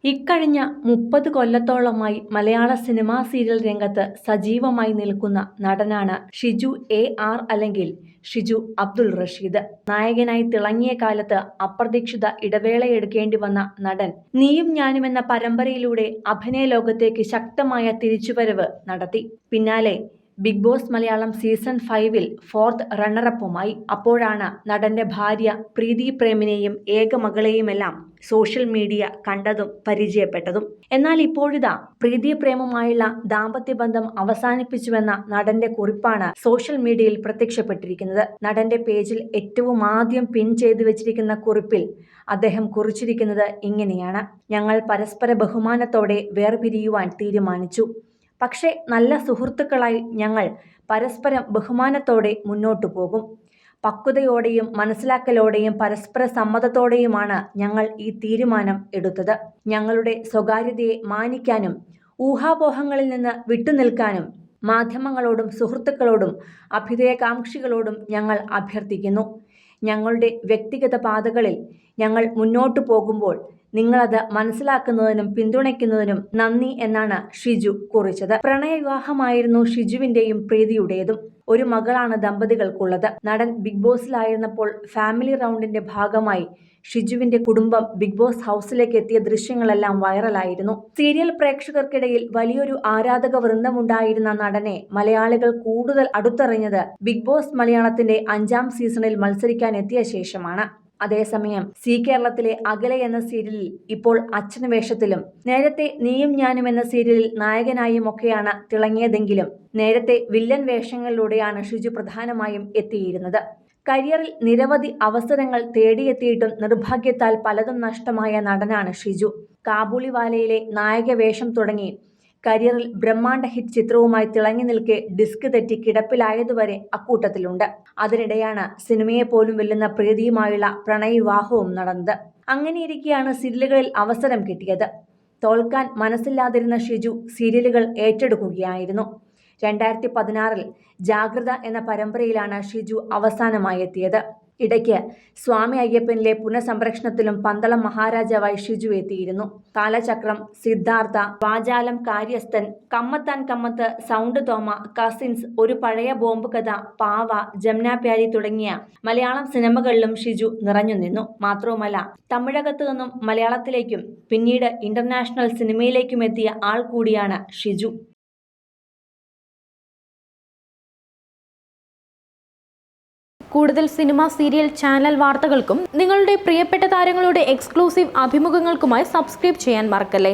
ഇക്കഴിഞ്ഞ 30 കൊല്ലത്തോളമായി മലയാള cinema serial രംഗത്ത് സജീവമായി നിൽക്കുന്ന നടനാണ് ഷിജു AR അല്ലെങ്കിൽ ഷിജു അബ്ദുൾ റഷീദ്. നായകനായി തിളങ്ങിയ കാലത്ത് അപ്രതീക്ഷിത ഇടവേളയെടുക്കേണ്ടി വന്ന നടൻ നീയും ഞാനും എന്ന പരമ്പരയിലൂടെ അഭിനയ ലോകത്തേക്ക് ശക്തമായ തിരിച്ചുവരവ് നടത്തി. പിന്നാലെ ബിഗ് ബോസ് മലയാളം സീസൺ 5-ൽ 4th റണ്ണറപ്പുമായി. അപ്പോഴാണ് നടന്റെ ഭാര്യ പ്രീതി പ്രേമിനെയും ഏക മകളെയുമെല്ലാം സോഷ്യൽ മീഡിയ കണ്ടതും പരിചയപ്പെട്ടതും. എന്നാൽ ഇപ്പോഴിതാ പ്രീതി പ്രേമുമായുള്ള ദാമ്പത്യബന്ധം അവസാനിപ്പിച്ചുവെന്ന നടന്റെ കുറിപ്പാണ് സോഷ്യൽ മീഡിയയിൽ പ്രത്യക്ഷപ്പെട്ടിരിക്കുന്നത്. നടന്റെ പേജിൽ ഏറ്റവും ആദ്യം പിൻ ചെയ്തു വെച്ചിരിക്കുന്ന കുറിപ്പിൽ അദ്ദേഹം കുറിച്ചിരിക്കുന്നത് ഇങ്ങനെയാണ്: ഞങ്ങൾ പരസ്പര ബഹുമാനത്തോടെ വേർപിരിയുവാൻ തീരുമാനിച്ചു. പക്ഷേ നല്ല സുഹൃത്തുക്കളായി ഞങ്ങൾ പരസ്പരം ബഹുമാനത്തോടെ മുന്നോട്ടു പോകും. പക്വതയോടെയും മനസ്സിലാക്കലോടെയും പരസ്പര സമ്മതത്തോടെയുമാണ് ഞങ്ങൾ ഈ തീരുമാനം എടുത്തത്. ഞങ്ങളുടെ സ്വകാര്യതയെ മാനിക്കാനും ഊഹാപോഹങ്ങളിൽ നിന്ന് വിട്ടുനിൽക്കാനും മാധ്യമങ്ങളോടും സുഹൃത്തുക്കളോടും അഭ്യുദയകാംക്ഷികളോടും ഞങ്ങൾ അഭ്യർത്ഥിക്കുന്നു. ഞങ്ങളുടെ വ്യക്തിഗത പാതകളിൽ ഞങ്ങൾ മുന്നോട്ടു പോകുമ്പോൾ നിങ്ങളത് മനസ്സിലാക്കുന്നതിനും പിന്തുണയ്ക്കുന്നതിനും നന്ദി എന്നാണ് ഷിജു കുറിച്ചത്. പ്രണയവിവാഹമായിരുന്നു ഷിജുവിന്റെയും പ്രീതിയുടേതും. ഒരു മകളാണ് ദമ്പതികൾക്കുള്ളത്. നടൻ ബിഗ് ബോസിലായിരുന്നപ്പോൾ ഫാമിലി റൗണ്ടിന്റെ ഭാഗമായി ഷിജുവിന്റെ കുടുംബം ബിഗ് ബോസ് ഹൗസിലേക്ക് എത്തിയ ദൃശ്യങ്ങളെല്ലാം വൈറലായിരുന്നു. സീരിയൽ പ്രേക്ഷകർക്കിടയിൽ വലിയൊരു ആരാധക വൃന്ദമുണ്ടായിരുന്ന നടനെ മലയാളികൾ കൂടുതൽ അടുത്തറിഞ്ഞത് ബിഗ് ബോസ് മലയാളത്തിന്റെ 5ാം സീസണിൽ മത്സരിക്കാൻ എത്തിയ ശേഷമാണ്. അതേസമയം കേരളത്തിലെ അകലെ എന്ന സീരിയലിൽ ഇപ്പോൾ അച്ഛൻ വേഷത്തിലും നേരത്തെ നീയും ഞാനും എന്ന സീരിയലിൽ നായകനായും ഒക്കെയാണ് തിളങ്ങിയതെങ്കിലും നേരത്തെ വില്ലൻ വേഷങ്ങളിലൂടെയാണ് ഷിജു പ്രധാനമായും എത്തിയിരുന്നത്. കരിയറിൽ നിരവധി അവസരങ്ങൾ തേടിയെത്തിയിട്ടും നിർഭാഗ്യത്താൽ പലതും നഷ്ടമായ നടനാണ് ഷിജു. കാബൂളിവാലയിലെ നായക വേഷം തുടങ്ങി കരിയറിൽ ബ്രഹ്മാണ്ഡ ഹിറ്റ് ചിത്രവുമായി തിളങ്ങി നിൽക്കെ ഡിസ്ക് തെറ്റി കിടപ്പിലായതുവരെ അക്കൂട്ടത്തിലുണ്ട്. അതിനിടെയാണ് സിനിമയെ പോലും വെല്ലുന്ന പ്രീതിയുമായുള്ള പ്രണയവിവാഹവും നടന്നത്. അങ്ങനെയിരിക്കെയാണ് സീരിയലുകളിൽ അവസരം കിട്ടിയത്. തോൽക്കാൻ മനസ്സില്ലാതിരുന്ന ഷിജു സീരിയലുകൾ ഏറ്റെടുക്കുകയായിരുന്നു. 2016-ൽ ജാഗ്രത എന്ന പരമ്പരയിലാണ് ഷിജു അവസാനമായി എത്തിയത്. ഇടയ്ക്ക് സ്വാമി അയ്യപ്പനിലെ പുനഃസംപ്രേഷണത്തിലും പന്തളം മഹാരാജാവായി ഷിജു എത്തിയിരുന്നു. കാലചക്രം, സിദ്ധാർത്ഥ, വാചാലം, കാര്യസ്ഥൻ, കമ്മത്താൻ കമ്മത്ത്, സൗണ്ട് തോമ, കസിൻസ്, ഒരു പഴയ ബോംബ് കഥ, പാവ, ജംന പ്യാരി തുടങ്ങിയ മലയാളം സിനിമകളിലും ഷിജു നിറഞ്ഞു നിന്നു. മാത്രവുമല്ല, തമിഴകത്തു നിന്നും മലയാളത്തിലേക്കും പിന്നീട് ഇന്റർനാഷണൽ സിനിമയിലേക്കും എത്തിയ ആൾ കൂടിയാണ് ഷിജു. കൂടുതൽ സിനിമ, സീരിയൽ, ചാനൽ വാർത്തകൾക്കും നിങ്ങളുടെ പ്രിയപ്പെട്ട താരങ്ങളുടെ എക്സ്ക്ലൂസീവ് അഭിമുഖങ്ങൾക്കുമായി സബ്സ്ക്രൈബ് ചെയ്യാൻ മറക്കല്ലേ.